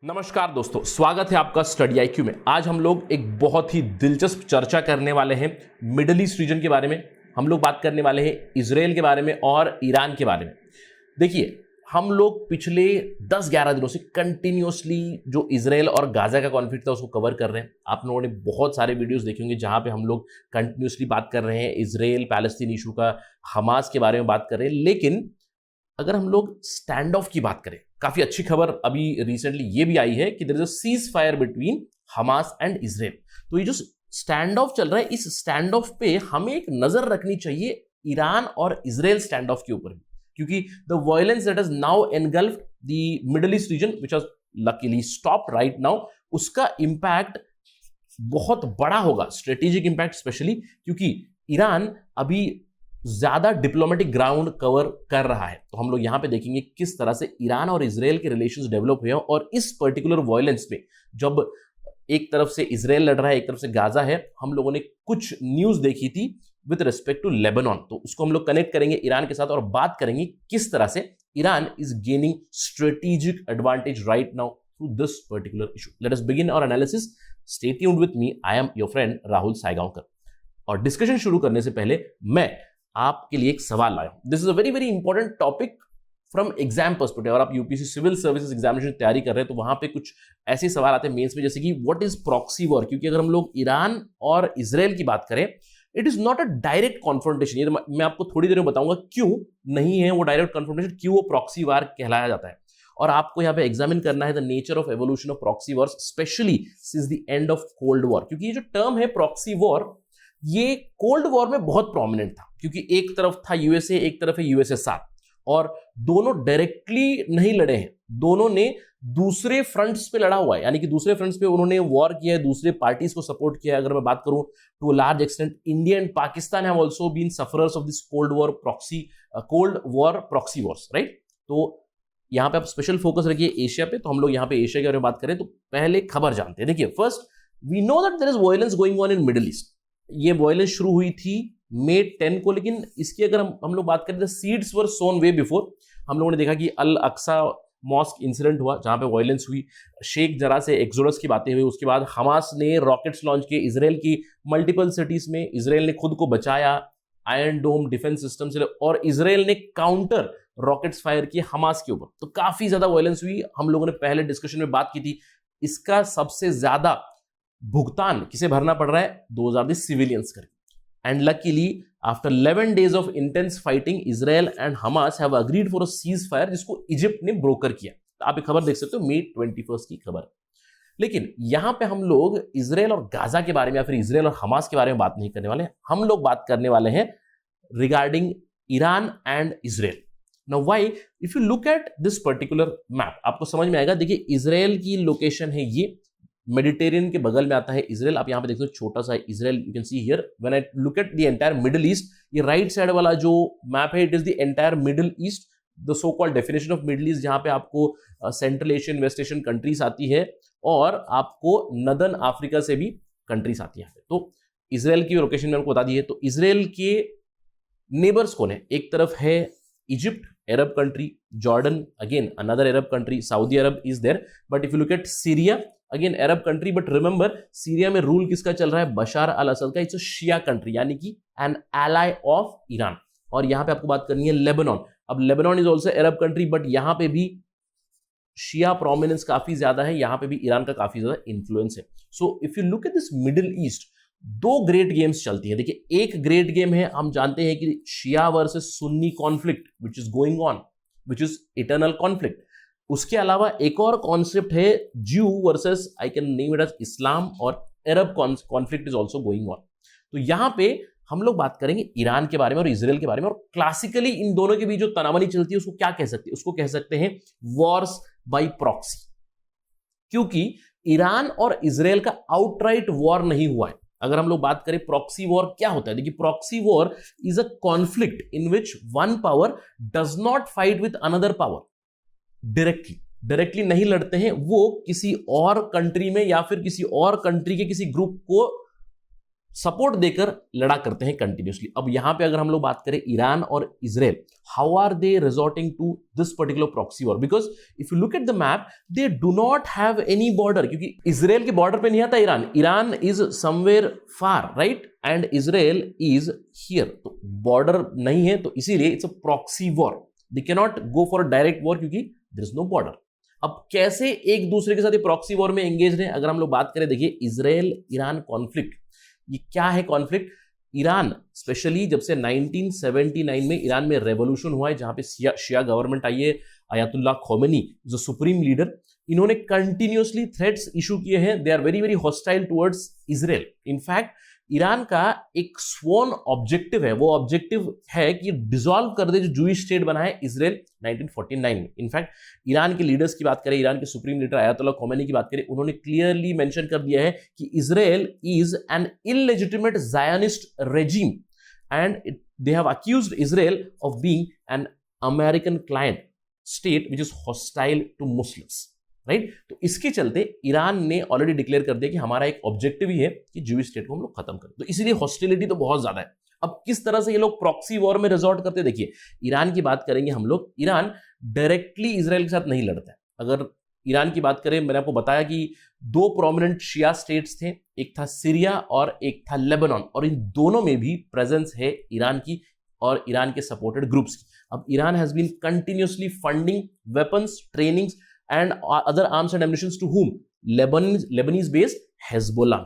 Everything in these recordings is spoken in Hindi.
नमस्कार दोस्तों, स्वागत है आपका स्टडी आईक्यू में। आज हम लोग एक बहुत ही दिलचस्प चर्चा करने वाले हैं मिडिल ईस्ट रीजन के बारे में। हम लोग बात करने वाले हैं इजराइल के बारे में और ईरान के बारे में। देखिए, हम लोग पिछले 10-11 दिनों से कंटिन्यूसली जो इजराइल और गाजा का कॉन्फ्लिक्ट था उसको कवर कर रहे हैं। आप लोगों ने बहुत सारे वीडियोस देखे होंगे जहां पे हम लोग कंटिन्यूसली बात कर रहे हैं इजराइल पैलेस्तीन इशू का, हमास के बारे में बात कर रहे हैं। लेकिन अगर हम लोग स्टैंड ऑफ की बात करें, काफी अच्छी खबर अभी रिसेंटली ये भी आई है कि there is a ceasefire between Hamas and Israel. तो ये जो स्टैंड ऑफ चल रहा है, इस स्टैंड ऑफ पे हमें एक नजर रखनी चाहिए ईरान और इजराइल स्टैंड ऑफ के ऊपर भी, क्योंकि the violence that has now engulfed the middle East reason which has luckily stopped right now, उसका इंपैक्ट बहुत बड़ा होगा, स्ट्रेटेजिक इंपैक्ट स्पेशली, क्योंकि ईरान अभी ज्यादा डिप्लोमेटिक ग्राउंड कवर कर रहा है। तो हम लोग यहां पे देखेंगे किस तरह से ईरान और इजराइल के रिलेशंस डेवलप हुए हैं, और इस पर्टिकुलर वायलेंस में जब एक तरफ से इजराइल लड़ रहा है, एक तरफ से गाजा है, हम लोगों ने कुछ न्यूज देखी थी विद रिस्पेक्ट टू लेबनान। तो उसको हम लोग कनेक्ट करेंगे ईरान के साथ और बात करेंगे किस तरह से Iran is gaining strategic advantage right now through this particular issue. Let us begin our analysis. Stay tuned with me, I am your friend Rahul Saigaonkar. और डिस्कशन शुरू करने से पहले मैं आपके लिए एक सवाल लाया हूं। This is a very very important topic from exam perspective. और आप यूपीएससी सिविल सर्विसेज एग्जामिनेशन की तैयारी कर रहे हैं तो वहां पे कुछ ऐसे सवाल आते हैं मेंस में, जैसे कि व्हाट इज प्रॉक्सी वॉर। क्योंकि अगर हम लोग ईरान और इजराइल की बात करें, it is not a direct confrontation. ये तो मैं आपको थोड़ी देर में बताऊंगा क्यों नहीं है वो डायरेक्ट कॉन्फ्रंटेशन, क्यों वो प्रॉक्सी वॉर कहलाया जाता है। और आपको यहाँ पे एग्जामिन करना है the nature of evolution of proxy war, specially since the end of cold war. क्योंकि ये जो टर्म है प्रॉक्सी वॉर, ये कोल्ड वॉर में बहुत प्रोमिनेंट था, क्योंकि एक तरफ था यूएसए, एक तरफ है यूएसएसआर, और दोनों डायरेक्टली नहीं लड़े हैं, दोनों ने दूसरे फ्रंट्स पे लड़ा हुआ है। यानी कि दूसरे फ्रंट्स पे उन्होंने वॉर किया है, दूसरे पार्टीज को सपोर्ट किया है। अगर मैं बात करूं to a large extent, India and Pakistan have also been sufferers of this cold war proxy wars, right. तो यहां पे आप स्पेशल फोकस रखिए एशिया पे। तो हम लोग यहां पे एशिया के बारे में बात करें तो पहले खबर जानते हैं। देखिए, first we know that there is violence going on in Middle East. ये वायलेंस शुरू हुई थी मई 10 को, लेकिन इसकी अगर हम लोग बात करें, the seeds were sown way before. हम लोगों ने देखा कि अल अक्सा मॉस्क इंसिडेंट हुआ जहां पे वायलेंस हुई, शेख जरा से एक्सोडस की बातें हुई, उसके बाद हमास ने रॉकेट्स लॉन्च किए इजराइल की मल्टीपल सिटीज में, इजराइल ने खुद को बचाया आयरन डोम डिफेंस सिस्टम से, और इजराइल ने काउंटर रॉकेट्स फायर किए हमास के ऊपर। तो काफी ज्यादा वायलेंस हुई। हम लोगों ने पहले डिस्कशन में बात की थी, इसका सबसे ज्यादा भुगतान किसे भरना पड़ रहा है? 2000 सिविलियंस करके। And luckily after 11 days of intense fighting, Israel and Hamas have agreed for a cease fire, जिसको इजिप्ट ने ब्रोकर किया। तो आप एक खबर देख सकते हो, मई 21 की खबर। लेकिन यहां पे हम लोग इजराइल और गाजा के बारे में या फिर इजराइल और हमास के बारे में बात नहीं करने वाले हैं। हम लोग बात करने वाले हैं regarding Iran and Israel. Now why, if you look at this particular map, आपको समझ में आएगा। देखिए, इजराइल की लोकेशन है ये, मेडिटेरियन के बगल में आता है इजराइल। आप यहां पे देखते हो छोटा सा Israel, you can see here. When I look at the entire Middle East, ये राइट साइड वाला जो मैप है, it is the entire Middle East, the so called definition of Middle East, जहां पे आपको central Asian, west Asian countries आती है और आपको नदर्न अफ्रीका से भी कंट्रीज आती है। तो इजराइल की लोकेशन मैंने आपको बता दी है। तो इजराइल के नेबर्स कौन है? एक तरफ है Egypt, Arab country, Jordan again another Arab country, Saudi Arabia is there. But if you look at Syria, again Arab country, but remember Syria में रूल किसका चल रहा है? बशार अल असद का। इट्स अ शिया कंट्री, यानी कि एन एलाई ऑफ ईरान। और यहां पे आपको बात करनी है लेबनान। अब Lebanon is also Arab country, but यहां पे भी शिया प्रोमिनेंस काफी ज्यादा है, यहां पे भी ईरान का काफी ज्यादा इंफ्लुएंस है। So if you look at this middle east, दो ग्रेट गेम्स चलती है। देखिए, एक ग्रेट गेम है, हम जानते हैं कि Shia versus Sunni conflict which is going on, which is eternal conflict. उसके अलावा एक और कॉन्सेप्ट है Jew versus, I can name it as Islam, और Arab conflict is also going on. तो यहां पे हम लोग बात करेंगे ईरान के बारे में और इजराइल के बारे में। और क्लासिकली इन दोनों के बीच जो तनावनी चलती है उसको क्या कह सकते हैं? उसको कह सकते हैं वॉर्स बाय प्रॉक्सी। क्योंकि ईरान और इजराइल का आउटराइट वॉर नहीं हुआ है। अगर हम लोग बात करें प्रॉक्सी वॉर क्या होता है, देखिए, proxy war is a conflict in which one power does not fight with another power directly नहीं लड़ते हैं, वो किसी और कंट्री में या फिर किसी और कंट्री के किसी ग्रुप को सपोर्ट देकर लड़ा करते हैं कंटिन्यूसली। अब यहां पे अगर हम लोग बात करें ईरान और Israel, how are they resorting to this particular proxy war? Because if you look at the map, they do not have any border, क्योंकि इजराइल के बॉर्डर पे नहीं आता Iran, Iran is somewhere far, right, and Israel is here, तो बॉर्डर नहीं है, तो इसीलिए it's a proxy war. They can not go for direct war क्योंकि देयर इज नो बॉर्डर। अब कैसे एक दूसरे के साथ ये प्रॉक्सी वॉर में एंगेज हैं? अगर हम लोग बात करें, देखिए इजराइल ईरान कॉन्फ्लिक्ट, ये क्या है कॉन्फ्लिक्ट? ईरान स्पेशली जब से 1979 में ईरान में रेवोल्यूशन हुआ है, जहां पे शिया गवर्नमेंट आई है, अयातुल्लाह खोमेनी जो सुप्रीम लीडर, इन्होंने कंटिन्यूअसली थ्रेट्स इशू किए हैं। They are very very hostile towards Israel. In fact Iran का एक स्वॉन ऑब्जेक्टिव है, वो ऑब्जेक्टिव है कि डिसॉल्व कर दे जो जूइश स्टेट बना है इजराइल 1949 में। इनफैक्ट ईरान के लीडर्स की बात करें, ईरान के सुप्रीम लीडर अयातुल्लाह खोमेनी की बात करें, उन्होंने क्लियरली मेंशन कर दिया है कि Israel is an illegitimate Zionist regime and they have accused Israel of being an American client state which is hostile to Muslims, right. तो इसके चलते ईरान ने ऑलरेडी डिक्लेयर कर दिया कि हमारा एक ऑब्जेक्टिव ही है कि जूइश स्टेट को हम लोग खत्म करें, तो इसीलिए हॉस्टिलिटी तो बहुत ज्यादा है। अब किस तरह से ये लोग प्रॉक्सी वॉर में रिजॉर्ट करते हैं, देखिए ईरान की बात करेंगे हम लोग, ईरान डायरेक्टली इजराइल के साथ नहीं लड़ता है। अगर ईरान की बात करें, मैंने आपको बताया कि दो प्रोमिनेंट शिया स्टेट्स थे, एक था सीरिया और एक था लेबनान, और इन दोनों में भी प्रेजेंस है ईरान की और ईरान के सपोर्टेड ग्रुप्स की। अब Iran has been continuously funding weapons, trainings and other arms and ammunitions to whom? Lebanese based Hezbollah।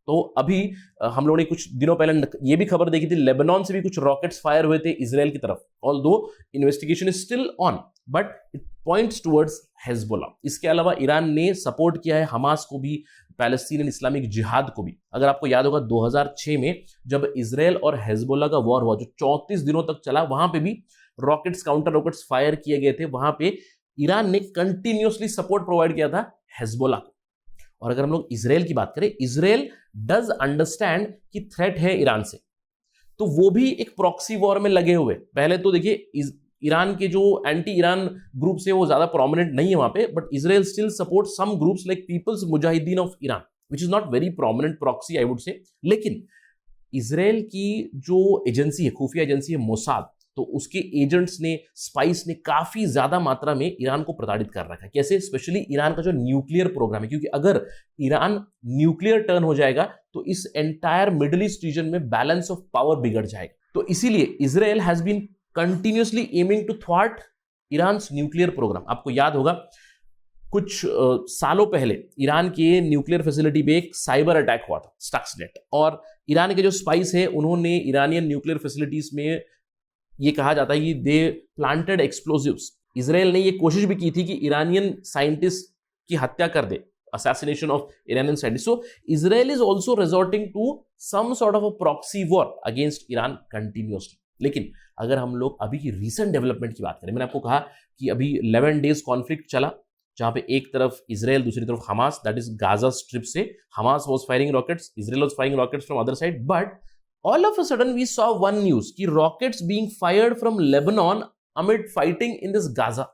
तो अभी हम लोगों ने कुछ दिनों पहले ये भी खबर देखी थी, लेबनान से भी कुछ रॉकेट्स फायर हुए थे इजराइल की तरफ। Although investigation is still on, but it points towards Hezbollah. इसके अलावा ईरान ने सपोर्ट किया है हमास को भी, पैलेस्टीनियन इस्लामिक जिहाद को भी। अगर आपको याद होगा 2006 में जब इजराइल और हेजबोला का वॉर हुआ जो 34 दिनों तक चला, वहां पे भी रॉकेट्स, काउंटर रॉकेट्स फायर किए गए थे। वहां पे ईरान ने कंटिन्यूअसली सपोर्ट प्रोवाइड किया था हेजबोला को। और अगर हम लोग इजराइल की बात करें, इजराइल डज अंडरस्टैंड कि थ्रेट है ईरान से, तो वो भी एक प्रॉक्सी वॉर में लगे हुए। पहले तो देखिए ईरान के जो एंटी ईरान ग्रुप्स है वो ज्यादा प्रोमिनेंट नहीं है वहां पे, but Israel still support some groups like People's Mujahideen of Iran, which is not very prominent proxy I would say. लेकिन इजराइल की जो एजेंसी है, खुफिया एजेंसी है मोसाद, तो उसके एजेंट्स ने, स्पाइस ने काफी ज्यादा मात्रा में ईरान को प्रताड़ित कर रखा है। कैसे? स्पेशली ईरान का जो न्यूक्लियर प्रोग्राम है, क्योंकि अगर ईरान न्यूक्लियर टर्न हो जाएगा तो इस एंटायर मिडिल ईस्ट रीजन में बैलेंस ऑफ पावर बिगड़ जाएगा। तो इसीलिए Israel has been continuously aiming to thwart Iran nuclear programme. आपको याद होगा कुछ सालों पहले ईरान के न्यूक्लियर फैसिलिटी पे एक साइबर अटैक हुआ था, स्टक्सनेट, और ईरान के जो स्पाइस है उन्होंने ईरानियन न्यूक्लियर फैसिलिटीज में, ये कहा जाता है कि दे प्लांटेड एक्सप्लोजिव्स। इजराइल ने ये कोशिश भी की थी कि ईरानियन साइंटिस्ट की हत्या कर दे, assassination of Iranian scientists. So Israel is also resorting to some sort of a proxy war against Iran continuously. लेकिन अगर हम लोग अभी की recent development की बात करें, मैंने आपको कहा कि अभी 11 days conflict चला, जहां पे एक तरफ इजराइल, दूसरी तरफ Hamas, that is Gaza Strip से Hamas was firing rockets, Israel was firing rockets from other side, but all of a sudden we saw one news कि rockets being fired from Lebanon amid fighting in this Gaza।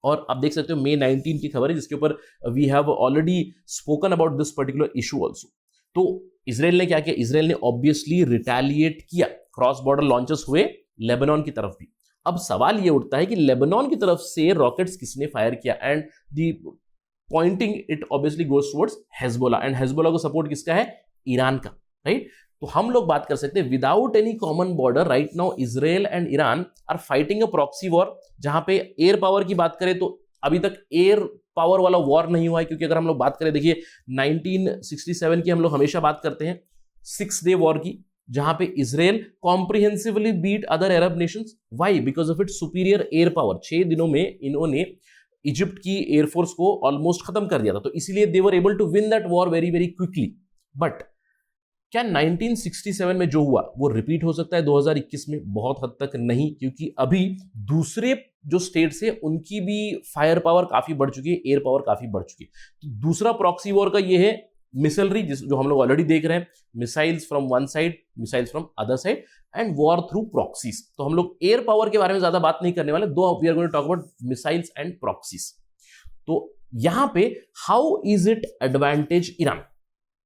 और आप देख सकते हो May 19 की खबर है, जिसके ऊपर we have already spoken about this particular issue also। तो इजराइल ने क्या किया? इजराइल ने ऑब्वियसली रिटेलिएट किया, क्रॉस बॉर्डर लॉन्चेस हुए लेबनान की तरफ भी। अब सवाल ये उठता है कि लेबनान की तरफ से रॉकेट्स किसने फायर किया, and the Poynting it obviously goes towards Hezbollah, and Hezbollah को सपोर्ट किसका है? ईरान का, राइट। तो हम लोग बात कर सकते हैं without any common border right now Israel and Iran are fighting a proxy war, जहां पे एयर पावर की बात करें तो अभी तक एयर पावर वाला वॉर नहीं हुआ है। क्योंकि अगर हम लोग बात करें, देखिए 1967 की हम लोग हमेशा बात करते हैं 6 डे वॉर की, जहां पे Israel comprehensively beat other Arab nations. Why? Because of its superior air power. 6 दिनों में इन्होंने इजिप्ट की एयरफोर्स को ऑलमोस्ट खत्म कर दिया था, तो इसीलिए they were able to win that war very very quickly. But क्या 1967 में जो हुआ वो रिपीट हो सकता है 2021 में? बहुत हद तक नहीं, क्योंकि अभी दूसरे जो स्टेट्स है उनकी भी फायर पावर काफी बढ़ चुकी है, एयर पावर काफी बढ़ चुकी है। तो दूसरा प्रॉक्सी वॉर का ये है मिसलरी, जो हम लोग ऑलरेडी देख रहे हैं, missiles from one side, missiles from other side, and war through proxies. तो हम लोग एयर पावर के बारे में ज्यादा बात नहीं करने वाले, though we are going to talk about missiles and proxies. तो यहां पे how is it advantage Iran?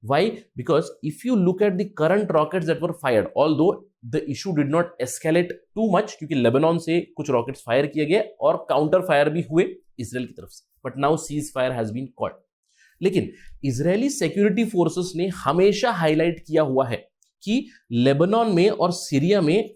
Why? Because if you look at the current rockets that were fired, although the issue did not escalate too much, क्योंकि लेबनान से कुछ रॉकेट्स फायर किए गए और काउंटर फायर भी हुए इसराइल की तरफ से, but now ceasefire has been called. लेकिन इजरायली सिक्योरिटी फोर्सेस ने हमेशा हाईलाइट किया हुआ है कि लेबनान में और सीरिया में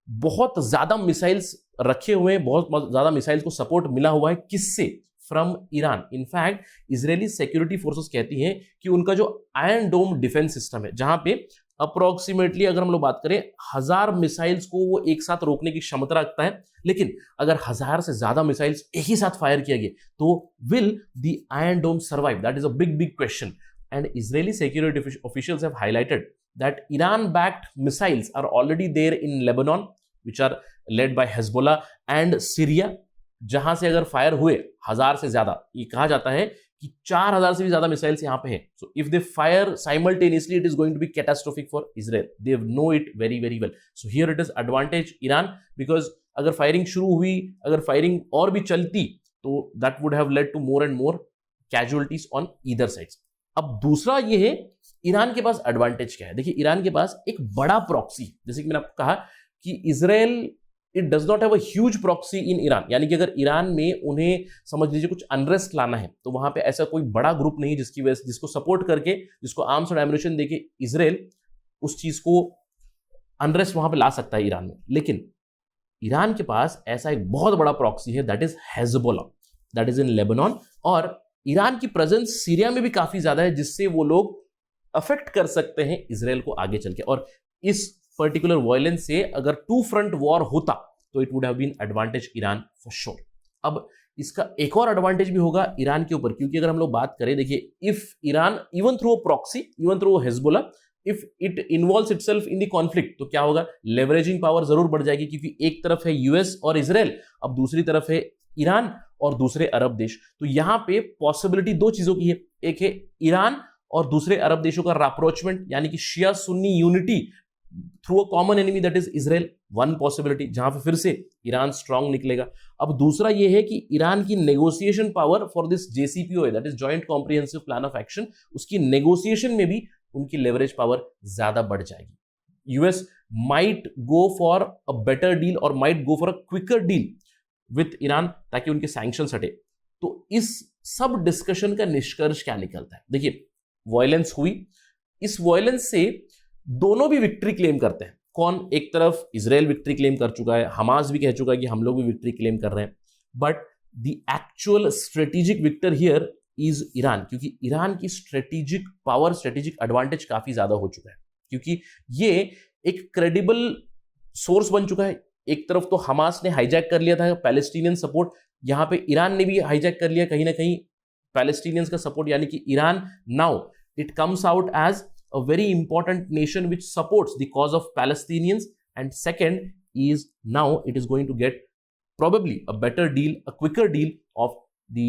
बहुत ज्यादा मिसाइल्स रखे हुए हैं, बहुत ज्यादा मिसाइल्स को सपोर्ट मिला हुआ है। किससे? From Iran. In fact Israeli security forces कहती हैं कि उनका जो आयरन डोम डिफेंस सिस्टम है, जहां पे अप्रोक्सीमेटली अगर हम लोग बात करें 1000 मिसाइल्स को वो एक साथ रोकने की क्षमता रखता है, लेकिन अगर 1000 से ज्यादा मिसाइल्स एक ही साथ फायर किया गया तो will the Iron Dome survive? That is a big question. And Israeli security officials have highlighted that Iran backed missiles are already there in Lebanon which are led by Hezbollah and Syria, जहां से अगर फायर हुए 1000 से ज्यादा, ये कहा जाता है कि 4000 से भी ज्यादा मिसाइल्स यहां पे हैं। So if they fire simultaneously it is going to be catastrophic for Israel, they know it very well. So here it is advantage Iran, because अगर फायरिंग शुरू हुई, अगर फायरिंग और भी चलती तो that would have led to more and more casualties on either sides. अब दूसरा ये है ईरान के पास एडवांटेज क्या है। देखिए ईरान के पास एक बड़ा प्रॉक्सी, जैसे कि मैंने आपको कहा कि Israel it does not have a huge proxy in Iran, यानी कि अगर ईरान में उन्हें समझ लीजिए कुछ अनरेस्ट लाना है तो वहां पे ऐसा कोई बड़ा ग्रुप नहीं जिसकी वजह से, जिसको सपोर्ट करके, जिसको आर्म्स और एम्युनिशन देके इजराइल उस चीज को अनरेस्ट वहां पे ला सकता है ईरान में। लेकिन ईरान के पास ऐसा एक बहुत बड़ा प्रॉक्सी है, that is Hezbollah, that is in Lebanon. और ईरान की प्रेजेंस सीरिया में भी काफी ज्यादा है, जिससे वो लोग अफेक्ट कर सकते हैं इजराइल को आगे चल के। और इस पर्टिकुलर वायलेंस से अगर टू फ्रंट वॉर होता तो it would have been advantage Iran for sure. अब इसका एक और एडवांटेज भी होगा ईरान के ऊपर, क्योंकि अगर हम लोग बात करें, देखिए if Iran even through proxy, even through Hezbollah, if it involves itself in the conflict, तो क्या होगा? लेवरेजिंग पावर जरूर बढ़ जाएगी, क्योंकि एक तरफ है यूएस और इजराइल, अब दूसरी तरफ है ईरान और दूसरे अरब देश। तो यहां पे पॉसिबिलिटी दो चीजों की है, एक है ईरान और दूसरे अरब देशों का राप्रोचमेंट, यानी कि Shia Sunni unity through a common enemy that is Israel, one possibility, जहां पे फिर से ईरान स्ट्रांग निकलेगा। अब दूसरा ये है कि ईरान की negotiation power for this JCPOA, that is joint comprehensive plan of action, उसकी नेगोशिएशन में भी उनकी लेवरेज पावर ज्यादा बढ़ जाएगी। US might go for a better deal और might go for a quicker deal with Iran, ताकि उनके सैंक्शंस हटे। तो इस सब डिस्कशन का निष्कर्ष क्या निकलता है? देखिए वायलेंस हुई, इस वायलेंस से दोनों भी विक्ट्री क्लेम करते हैं। कौन? एक तरफ इजराइल विक्ट्री क्लेम कर चुका है, हमास भी कह चुका है कि हम लोग भी विक्ट्री क्लेम कर रहे हैं, but the actual strategic victor here is Iran, क्योंकि ईरान की स्ट्रेटेजिक पावर, स्ट्रेटेजिक एडवांटेज काफी ज्यादा हो चुका है, क्योंकि ये एक क्रेडिबल सोर्स बन चुका है। एक तरफ तो हमास ने हाईजैक कर लिया था पैलेस्टीनियन सपोर्ट, यहां पे ईरान ने भी हाईजैक कर लिया कहीं ना कहीं पैलेस्टीनियंस का सपोर्ट, यानी कि Iran now it comes out as a very important nation which supports the cause of Palestinians, and second is now it is going to get probably a better deal, a quicker deal of the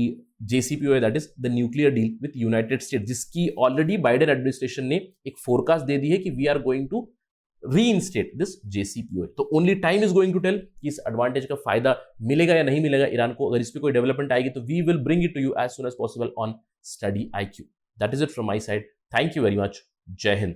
JCPOA, that is the nuclear deal with United States, जिसकी already Biden administration ने एक forecast दे दी है कि we are going to reinstate this JCPOA। तो only time is going to tell कि इस advantage का फायदा मिलेगा या नहीं मिलेगा ईरान को। अगर इस पे कोई डेवलपमेंट आएगी तो we will bring it to you as soon as possible on Study IQ। That is it from my side. Thank you very much. जय हिंद।